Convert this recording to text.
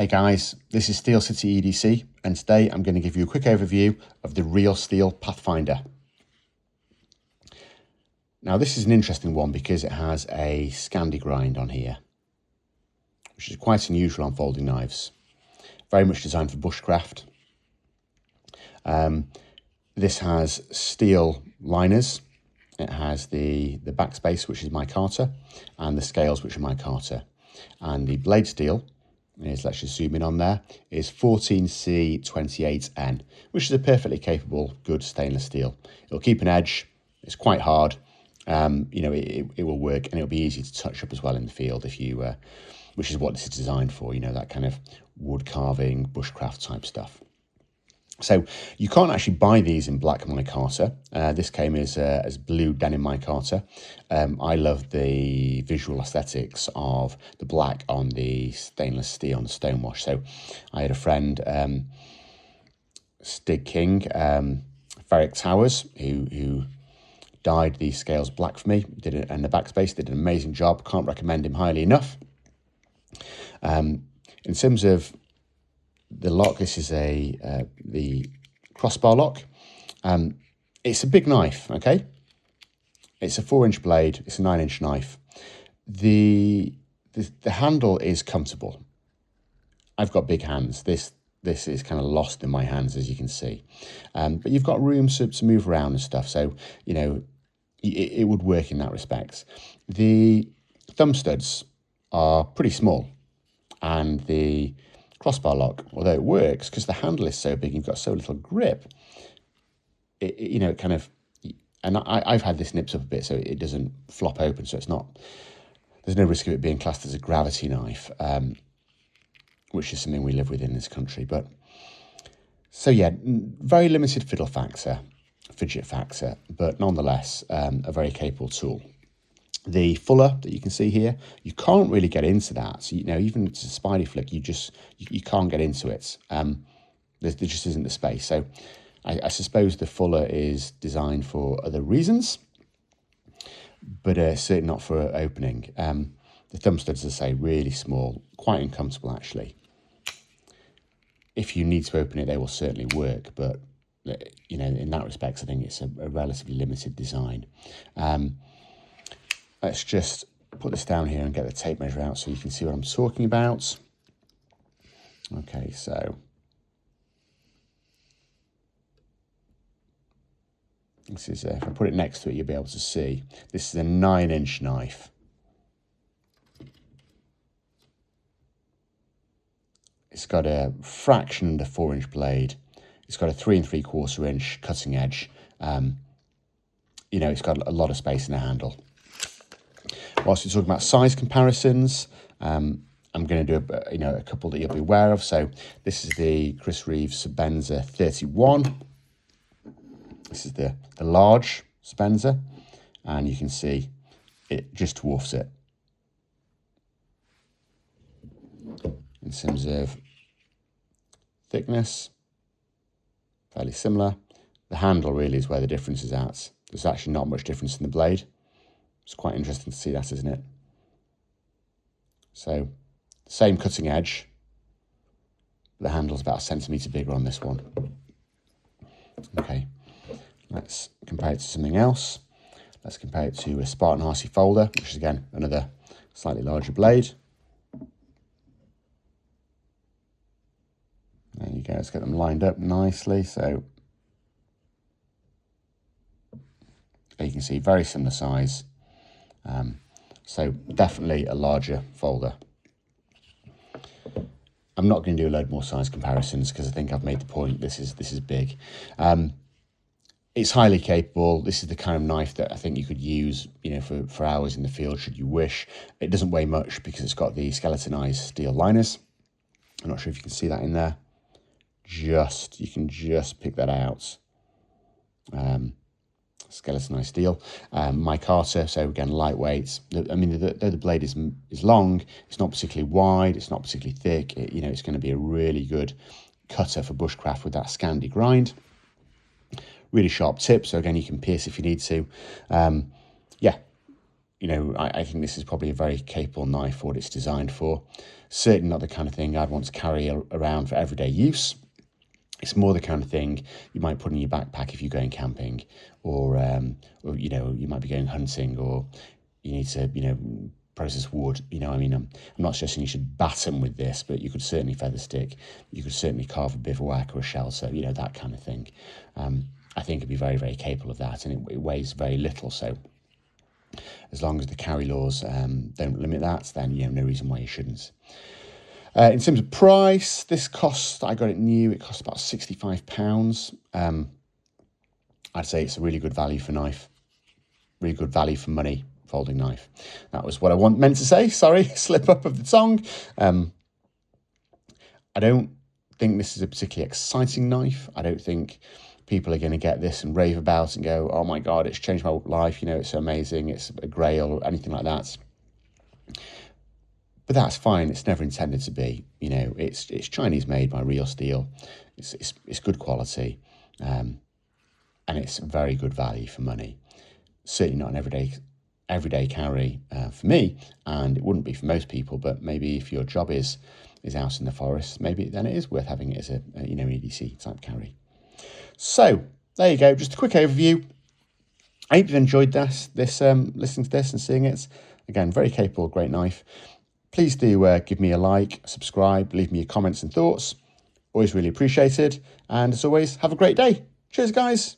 Hey guys, this is Steel City EDC, and today I'm going to give you a quick overview of the RealSteel Pathfinder. Now this is an interesting one because it has a Scandi grind on here, which is quite unusual on folding knives. Very much designed for bushcraft. This has steel liners. It has the backspace, which is micarta, and the scales, which are micarta. And the blade steel is, let's just zoom in on there, is 14C28N, which is a perfectly capable, good stainless steel. It'll keep an edge. It's quite hard. It will work, and it'll be easy to touch up as well in the field if you, which is what this is designed for. That kind of wood carving, bushcraft type stuff. So you can't actually buy these in black micarta. This came as blue denim micarta. I love the visual aesthetics of the black on the stainless steel on the stonewash. So I had a friend, Stig King, Ferric Towers, who dyed these scales black for me, and the backspace, did an amazing job. Can't recommend him highly enough. In terms of the lock, this is the crossbar lock. It's a big knife, okay? It's a 4-inch blade. It's a 9-inch knife. The handle is comfortable. I've got big hands. This is kind of lost in my hands, as you can see. But you've got room to move around and stuff, so it would work in that respect. The thumb studs are pretty small, and the crossbar lock, although it works because the handle is so big, you've got so little grip, it kind of, and I've had this nipped up a bit so it doesn't flop open, so it's not, there's no risk of it being classed as a gravity knife, which is something we live with in this country. But so yeah, very limited fidget factor, but nonetheless a very capable tool. The fuller that you can see here, you can't really get into that. So, even if it's a spidey flick, you can't get into it. There just isn't the space. So I suppose the fuller is designed for other reasons, but certainly not for opening. The thumb studs, as I say, really small, quite uncomfortable actually. If you need to open it, they will certainly work, but in that respect, I think it's a relatively limited design. Let's just put this down here and get the tape measure out so you can see what I'm talking about. Okay, so this is, if I put it next to it, you'll be able to see. This is a 9-inch knife. It's got a fraction under 4-inch blade. It's got a 3 3/4 inch cutting edge. It's got a lot of space in the handle. Whilst we're talking about size comparisons, I'm going to do a couple that you'll be aware of. So this is the Chris Reeves Sebenza 31. This is the large Sebenza, and you can see it just dwarfs it in terms of thickness. Fairly similar. The handle really is where the difference is at. There's actually not much difference in the blade. It's quite interesting to see that, isn't it? So, same cutting edge. The handle's about 1 centimetre bigger on this one. Okay, let's compare it to something else. Let's compare it to a Spartan RC folder, which is again another slightly larger blade. There you go, let's get them lined up nicely. So, you can see very similar size. So definitely a larger folder. I'm not going to do a load more size comparisons because I think I've made the point. This is big. It's highly capable. This is the kind of knife that I think you could use, for hours in the field should you wish. It doesn't weigh much because it's got the skeletonized steel liners. I'm not sure if you can see that in there. You can just pick that out. Skeletonized steel, micarta, so again lightweight. Though the blade is long, it's not particularly wide, it's not particularly thick. It's going to be a really good cutter for bushcraft with that Scandi grind. Really sharp tip, so again you can pierce if you need to. Yeah, you know, I think this is probably a very capable knife for what it's designed for. Certainly not the kind of thing I'd want to carry around for everyday use. It's more the kind of thing you might put in your backpack if you're going camping, or you know, you might be going hunting, or you need to, you know, process wood. You know, I mean, I'm not suggesting you should batten with this, but you could certainly feather stick. You could certainly carve a bivouac or a shelter, you know, that kind of thing. I think it'd be very, very capable of that, and it weighs very little. So as long as the carry laws don't limit that, then, you know, no reason why you shouldn't. In terms of price, this cost, I got it new, it cost about £65. I'd say it's a really good value for knife, really good value for money folding knife. That was what I meant to say, sorry, slip up of the tongue. I don't think this is a particularly exciting knife. I don't think people are going to get this and rave about and go, oh my God, it's changed my life, you know, it's amazing, it's a grail or anything like that. But that's fine. It's never intended to be. You know, it's Chinese made by RealSteel. It's good quality, and it's very good value for money. Certainly not an everyday carry for me, and it wouldn't be for most people. But maybe if your job is out in the forest, maybe then it is worth having it as a you know, EDC type carry. So there you go. Just a quick overview. I hope you've enjoyed this listening to this and seeing it. Again, very capable, great knife. Please do give me a like, subscribe, leave me your comments and thoughts. Always really appreciated. And as always, have a great day. Cheers, guys.